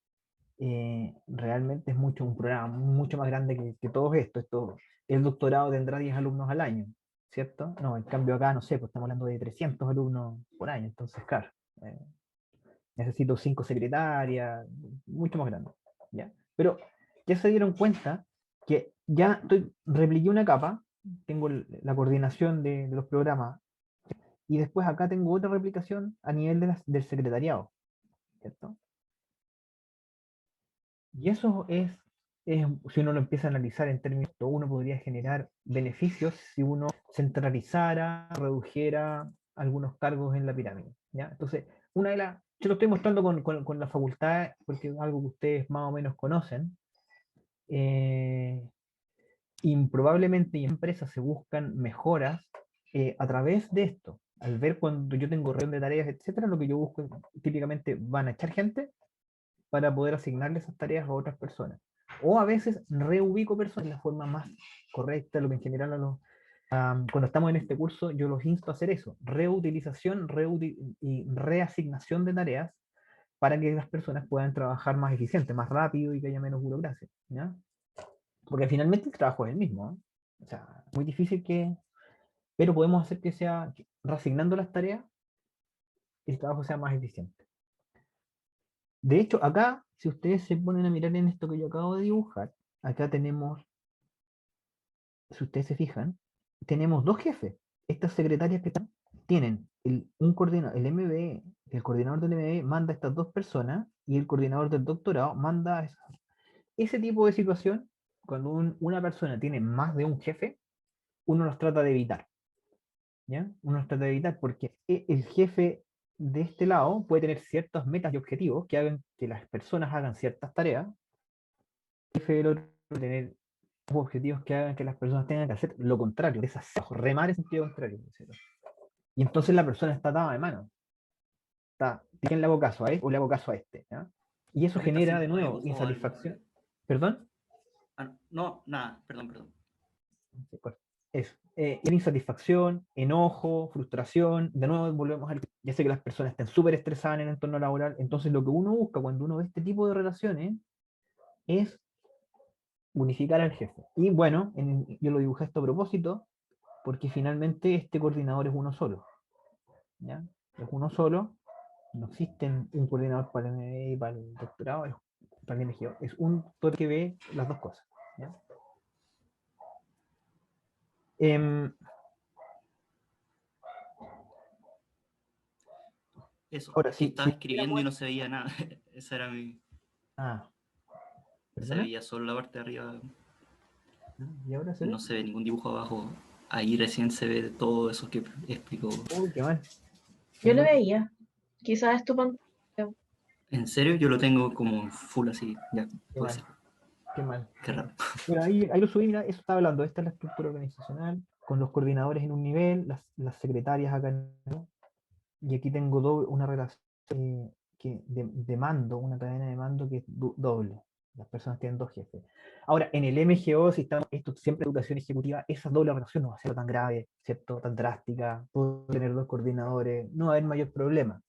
realmente es un programa mucho más grande que todo esto. El doctorado tendrá 10 alumnos al año, ¿cierto? No, en cambio acá, no sé, pues estamos hablando de 300 alumnos por año, entonces, claro, eh, necesito 5 secretarias, mucho más grande, ¿ya? Pero ya se dieron cuenta que ya repliqué una capa, tengo la coordinación de los programas, y después acá tengo otra replicación a nivel del secretariado, ¿cierto? Y eso si uno lo empieza a analizar en términos, uno podría generar beneficios si uno centralizara, redujera algunos cargos en la pirámide, ¿ya? Entonces, yo lo estoy mostrando con la facultad, porque es algo que ustedes más o menos conocen, y probablemente en empresas se buscan mejoras a través de esto. Al ver cuando yo tengo reunión de tareas, etcétera, lo que yo busco típicamente van a echar gente para poder asignarle esas tareas a otras personas. O a veces reubico personas de la forma más correcta, lo que en general cuando estamos en este curso yo los insto a hacer eso, reutilización y reasignación de tareas para que las personas puedan trabajar más eficiente, más rápido y que haya menos burocracia, ¿ya? Porque finalmente el trabajo es el mismo, ¿eh? O sea, muy difícil pero podemos hacer que reasignando las tareas, el trabajo sea más eficiente. De hecho, acá, si ustedes se ponen a mirar en esto que yo acabo de dibujar, acá tenemos, si ustedes se fijan, tenemos dos jefes. Estas secretarias tienen un coordinador, el MBE, el coordinador del MBE manda a estas dos personas y el coordinador del doctorado manda a ese tipo de situación. Cuando una persona tiene más de un jefe, uno los trata de evitar, ¿ya? Uno los trata de evitar porque el jefe de este lado puede tener ciertas metas y objetivos que hagan que las personas hagan ciertas tareas. El jefe del otro puede tener objetivos que hagan que las personas tengan que hacer lo contrario, remar en sentido contrario. Y entonces la persona está atada de mano. ¿Quién le hago caso a este o le hago caso a este? ¿Ya? Y eso Conecta genera sin de nuevo dibujo o algo. insatisfacción. ¿Perdón? Ah, no, nada, perdón. Insatisfacción, enojo, frustración. De nuevo volvemos al. Ya sé que las personas están súper estresadas en el entorno laboral. Entonces lo que uno busca cuando uno ve este tipo de relaciones es unificar al jefe. Y bueno, yo lo dibujé esto a propósito, porque finalmente este coordinador es uno solo, ¿ya? Es uno solo, no existe un coordinador para el MBA y para el doctorado, para el MGO, es un todo que ve las dos cosas, ¿ya? Eso, Ahora, que estaba si escribiendo y no se veía nada. Esa era mi... Ah, Se ¿perdona? veía solo la parte de arriba. ¿Y ahora se ve? No se ve ningún dibujo abajo. Ahí recién se ve todo eso que explicó. Uy, qué mal. Yo lo veía. Quizás es tu pantalla. En serio, yo lo tengo como full así. Ya, Qué puede mal, ser. qué mal. Qué raro. Bueno, ahí lo subí, mira, eso estaba hablando. Esta es la estructura organizacional, con los coordinadores en un nivel, las secretarias acá en otro, y aquí tengo una relación de mando, una cadena de mando que es doble. Las personas tienen dos jefes. Ahora, en el MGO, si estamos, esto siempre educación ejecutiva, esa doble relación no va a ser tan grave, ¿cierto? Tan drástica, puedo tener dos coordinadores, no va a haber mayor problema.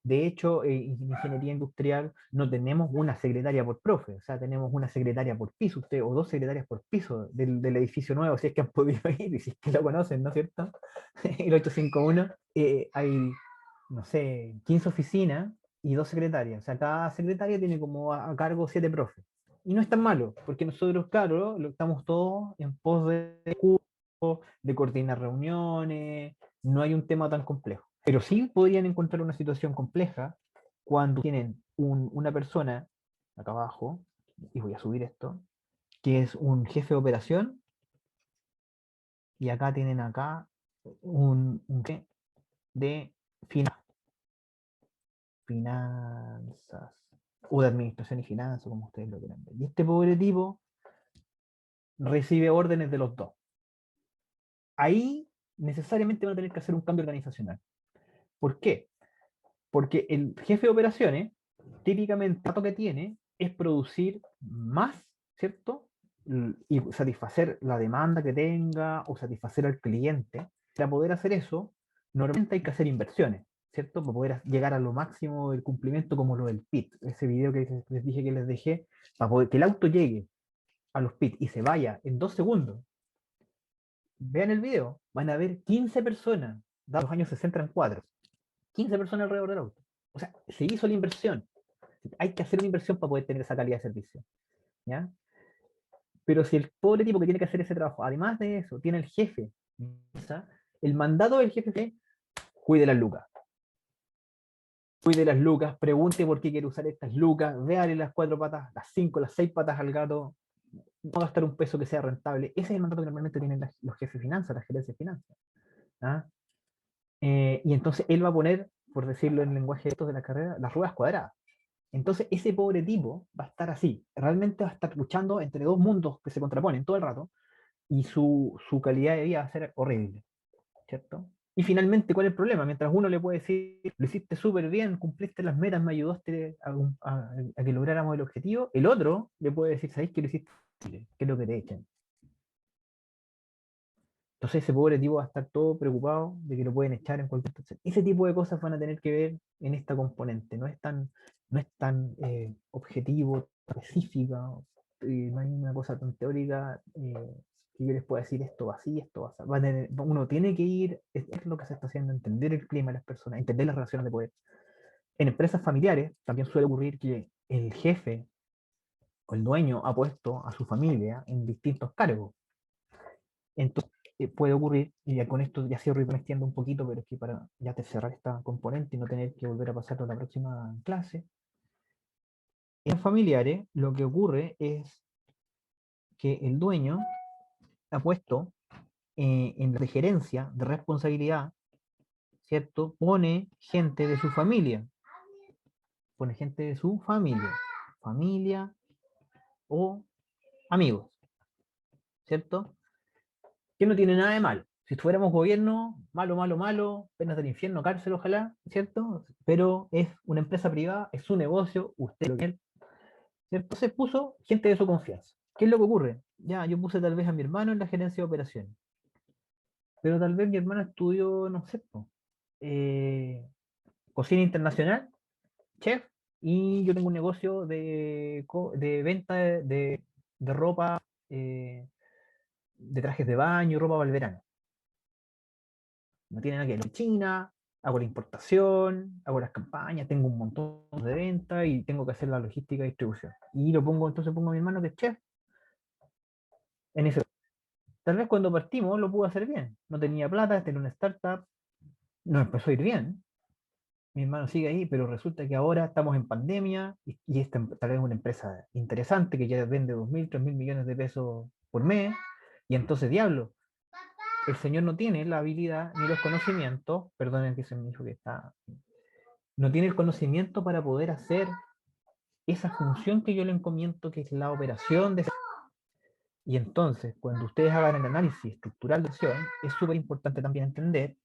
De hecho, en ingeniería industrial no tenemos una secretaria por profe, o sea, tenemos una secretaria por piso, o dos secretarias por piso del edificio nuevo, si es que han podido ir, y si es que lo conocen, ¿no es cierto? El 851, hay, no sé, 15 oficinas y dos secretarias, o sea, cada secretaria tiene como a cargo 7 profes. Y no es tan malo, porque nosotros, claro, estamos todos en pos de curso, de coordinar reuniones, no hay un tema tan complejo. Pero sí podrían encontrar una situación compleja cuando tienen una persona, acá abajo, y voy a subir esto, que es un jefe de operación, y acá tienen un jefe de finanzas, o de administración y finanzas, como ustedes lo quieran ver. Y este pobre tipo recibe órdenes de los dos. Ahí necesariamente van a tener que hacer un cambio organizacional. ¿Por qué? Porque el jefe de operaciones, típicamente, el dato que tiene es producir más, ¿cierto? Y satisfacer la demanda que tenga o satisfacer al cliente. Para poder hacer eso, normalmente hay que hacer inversiones, ¿cierto? Para poder llegar a lo máximo del cumplimiento, como lo del PIT. Ese video que les dije que les dejé, para poder que el auto llegue a los PIT y se vaya en 2 segundos. Vean el video, van a ver 15 personas, dados los años 60 en 4, 15 personas alrededor del auto. O sea, se hizo la inversión. Hay que hacer una inversión para poder tener esa calidad de servicio. ¿Ya? Pero si el pobre tipo que tiene que hacer ese trabajo, además de eso, tiene el jefe, el mandato del jefe es: cuide las lucas. Cuide las lucas, pregunte por qué quiere usar estas lucas, véale las 4 patas, las 5, las 6 patas al gato, no gastar un peso que sea rentable. Ese es el mandato que normalmente tienen los jefes de finanzas, las gerencias de finanzas. ¿Ah? Y entonces él va a poner, por decirlo en el lenguaje de estos de la carrera, las ruedas cuadradas. Entonces ese pobre tipo va a estar así, realmente va a estar luchando entre dos mundos que se contraponen todo el rato, y su calidad de vida va a ser horrible, ¿cierto? Y finalmente, ¿cuál es el problema? Mientras uno le puede decir: lo hiciste súper bien, cumpliste las metas, me ayudaste a que lográramos el objetivo, el otro le puede decir: ¿sabéis que lo hiciste? ¿Qué es lo que te echen? Entonces ese pobre tipo va a estar todo preocupado de que lo pueden echar en cualquier situación. Ese tipo de cosas van a tener que ver en esta componente. No es tan objetivo, específica, no hay una cosa tan teórica que yo les pueda decir esto va así, esto va así. Uno tiene que ir, es lo que se está haciendo, entender el clima de las personas, entender las relaciones de poder. En empresas familiares también suele ocurrir que el jefe o el dueño ha puesto a su familia en distintos cargos. Entonces, puede ocurrir, y ya con esto ya cierro y me extiendo un poquito, pero es que para ya cerrar esta componente y no tener que volver a pasarlo a la próxima clase. En familiares, lo que ocurre es que el dueño ha puesto en la gerencia de responsabilidad, ¿cierto? Pone gente de su familia. Pone gente de su familia o amigos, ¿cierto? Que no tiene nada de malo. Si fuéramos gobierno, malo, malo, malo, penas del infierno, cárcel, ojalá, ¿cierto? Pero es una empresa privada, es su negocio, usted lo quiere, ¿cierto? Entonces puso gente de su confianza. ¿Qué es lo que ocurre? Ya, yo puse tal vez a mi hermano en la gerencia de operaciones, pero tal vez mi hermano estudió, no sé, cocina internacional, chef, y yo tengo un negocio de venta de ropa, de trajes de baño y ropa para el verano. No tiene nada que ver. En China, hago la importación, hago las campañas, tengo un montón de ventas y tengo que hacer la logística y distribución. Y entonces pongo a mi hermano que es chef en ese. Tal vez cuando partimos lo pude hacer bien. No tenía plata, tenía una startup, no empezó a ir bien. Mi hermano sigue ahí, pero resulta que ahora estamos en pandemia y esta tal vez es una empresa interesante que ya vende 2.000, 3.000 millones de pesos por mes. Y entonces, diablo, el señor no tiene la habilidad ni los conocimientos, perdonen que se me dijo que está, no tiene el conocimiento para poder hacer esa función que yo le encomiendo, que es la operación de... Y entonces, cuando ustedes hagan el análisis estructural de acción, es súper importante también entender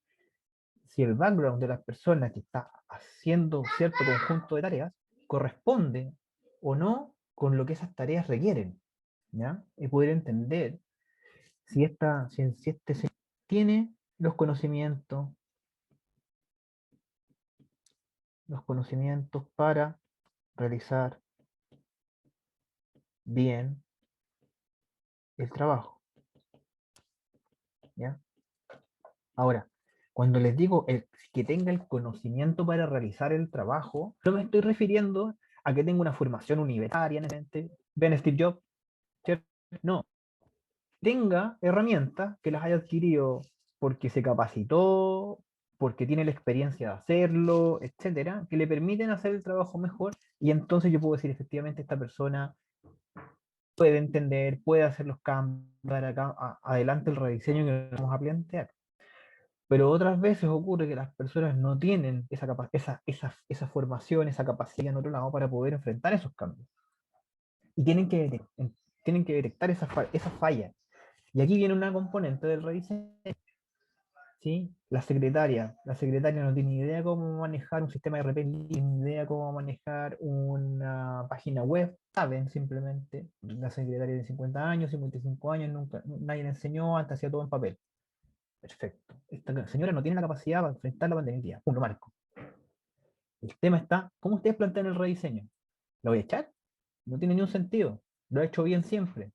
si el background de las personas que está haciendo cierto conjunto de tareas corresponde o no con lo que esas tareas requieren, ¿ya? Y poder entender si este señor tiene los conocimientos para realizar bien el trabajo, ¿ya? Ahora, cuando les digo que tenga el conocimiento para realizar el trabajo, no me estoy refiriendo a que tenga una formación universitaria, ven Steve Jobs, ¿cierto? No, tenga herramientas que las haya adquirido porque se capacitó, porque tiene la experiencia de hacerlo, etcétera, que le permiten hacer el trabajo mejor, y entonces yo puedo decir: efectivamente esta persona puede entender, puede hacer los cambios, dar adelante el rediseño que vamos a plantear. Pero otras veces ocurre que las personas no tienen esa formación, esa capacidad en otro lado para poder enfrentar esos cambios. Y tienen que detectar esas fallas. Y aquí viene una componente del rediseño, ¿sí? La secretaria no tiene ni idea cómo manejar un sistema de RP, ni idea cómo manejar una página web, saben simplemente. La secretaria de 50 años, 55 años, nadie le enseñó, antes hacía todo en papel. Perfecto. Esta señora no tiene la capacidad para enfrentar la pandemia. Lo marco. El tema está, ¿cómo ustedes plantean el rediseño? ¿Lo voy a echar? No tiene ni un sentido. Lo he hecho bien siempre.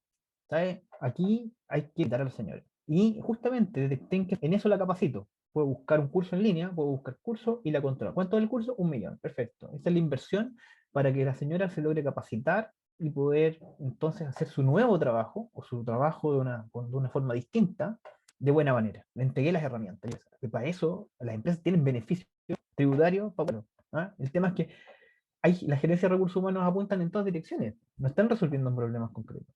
¿Sabes? Aquí hay que quitar al señor. Y justamente detecten que en eso la capacito. Puedo buscar un curso en línea, puedo buscar curso y la controlo. ¿Cuánto es el curso? 1.000.000. Perfecto. Esa es la inversión para que la señora se logre capacitar y poder entonces hacer su nuevo trabajo o su trabajo de una forma distinta, de buena manera. Le entregué las herramientas. Y para eso las empresas tienen beneficios tributarios. ¿Ah? El tema es que la gerencia de recursos humanos apuntan en todas direcciones, no están resolviendo problemas concretos.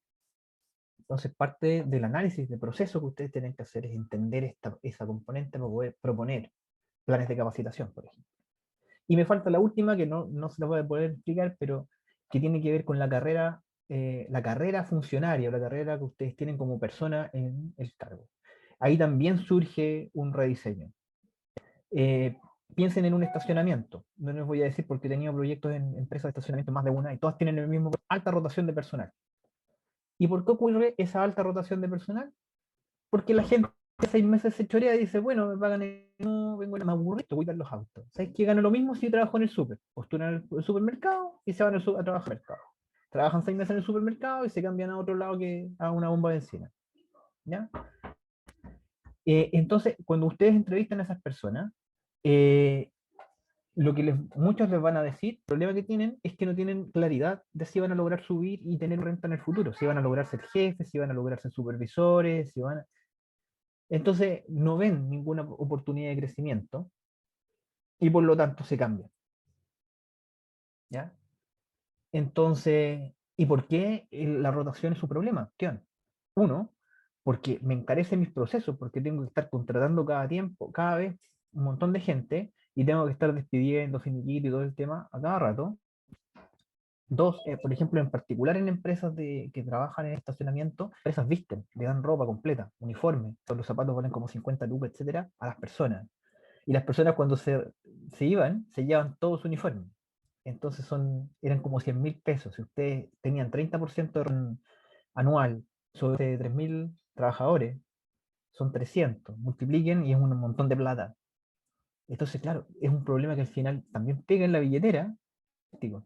Entonces, parte del análisis de proceso que ustedes tienen que hacer es entender esa componente para poder proponer planes de capacitación, por ejemplo. Y me falta la última, que no se la voy a poder explicar, pero que tiene que ver con la carrera funcionaria, o la carrera que ustedes tienen como persona en el cargo. Ahí también surge un rediseño. Piensen en un estacionamiento. No les voy a decir porque he tenido proyectos en empresas de estacionamiento, más de una, y todas tienen el mismo, alta rotación de personal. ¿Y por qué ocurre esa alta rotación de personal? Porque la gente de 6 meses se chorea y dice, bueno, me pagan no, vengo a me aburrido, voy a dar los autos. ¿Sabes qué? Gano lo mismo si trabajo en el súper. Postulan el supermercado y se van a trabajar al mercado. Trabajan 6 meses en el supermercado y se cambian a otro lado que a una bomba de encina. ¿Ya? Entonces, cuando ustedes entrevistan a esas personas, lo que muchos les van a decir, el problema que tienen es que no tienen claridad de si van a lograr subir y tener renta en el futuro, si van a lograr ser jefes, si van a lograr ser supervisores, si van a... Entonces no ven ninguna oportunidad de crecimiento y por lo tanto se cambian. ¿Ya? Entonces, ¿y por qué la rotación es su problema? ¿Qué? Uno, porque me encarece mis procesos, porque tengo que estar contratando cada vez un montón de gente y tengo que estar despidiendo, finiquito y todo el tema a cada rato. Dos, por ejemplo, en particular en empresas que trabajan en estacionamiento, empresas visten, le dan ropa completa, uniforme, todos los zapatos valen como 50 lucas, etcétera, a las personas. Y las personas cuando se iban, se llevan todo su uniforme. Entonces eran como 100.000 pesos. Si ustedes tenían 30% anual sobre 3.000 trabajadores, son 300. Multipliquen y es un montón de plata. Entonces, claro, es un problema que al final también pega en la billetera. Digo,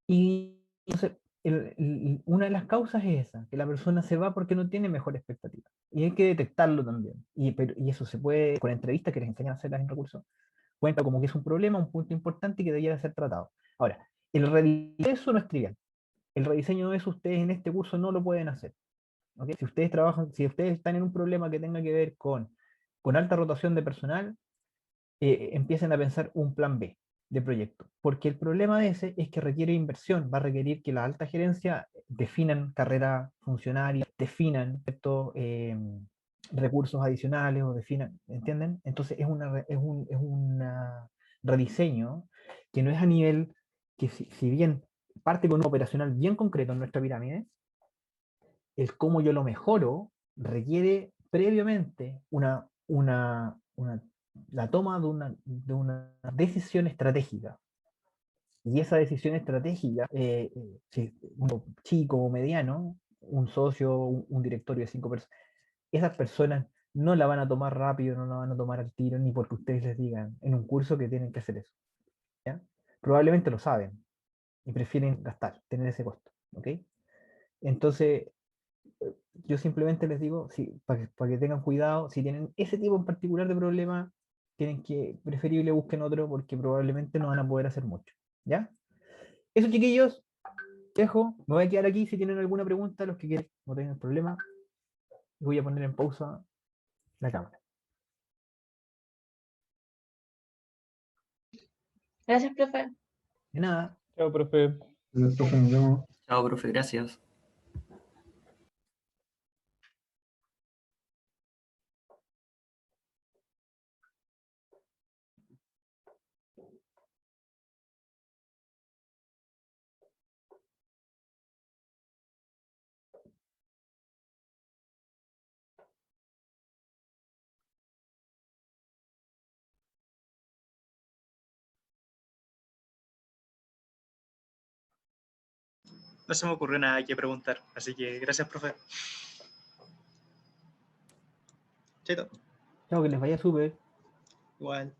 y entonces, una de las causas es esa, que la persona se va porque no tiene mejor expectativa. Y hay que detectarlo también. Y eso se puede, con entrevistas que les enseñan a hacerlas en recursos, cuenta como que es un problema, un punto importante y que debería ser tratado. Ahora, el rediseño de eso no es trivial. El rediseño de eso ustedes en este curso no lo pueden hacer. ¿Okay? Si ustedes están en un problema que tenga que ver con alta rotación de personal, empiecen a pensar un plan B de proyecto. Porque el problema de ese es que requiere inversión, va a requerir que la alta gerencia definan carrera funcionaria, definan ciertos recursos adicionales o definan, ¿entienden? Entonces es un rediseño que no es a nivel que si bien parte con un operacional bien concreto en nuestra pirámide, el cómo yo lo mejoro requiere previamente la toma de una decisión estratégica. Y esa decisión estratégica, si uno chico o mediano, un socio, un directorio de 5 personas, esas personas no la van a tomar rápido, no la van a tomar al tiro, ni porque ustedes les digan en un curso que tienen que hacer eso. ¿Ya? Probablemente lo saben y prefieren gastar, tener ese costo. ¿Ok? Entonces, yo simplemente les digo, sí, para que tengan cuidado, si tienen ese tipo en particular de problema, tienen que, preferible busquen otro porque probablemente no van a poder hacer mucho. ¿Ya? Eso, chiquillos, dejo, me voy a quedar aquí si tienen alguna pregunta, los que quieran, no tengan problema, voy a poner en pausa la cámara. Gracias, profe. De nada. Chao, profe. Gracias, profe, nos vemos. Chao, profe, gracias. No se me ocurrió nada que preguntar, así que gracias, profe. Chaito. Chao, que les vaya súper. Igual.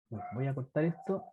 Bueno, voy a cortar esto.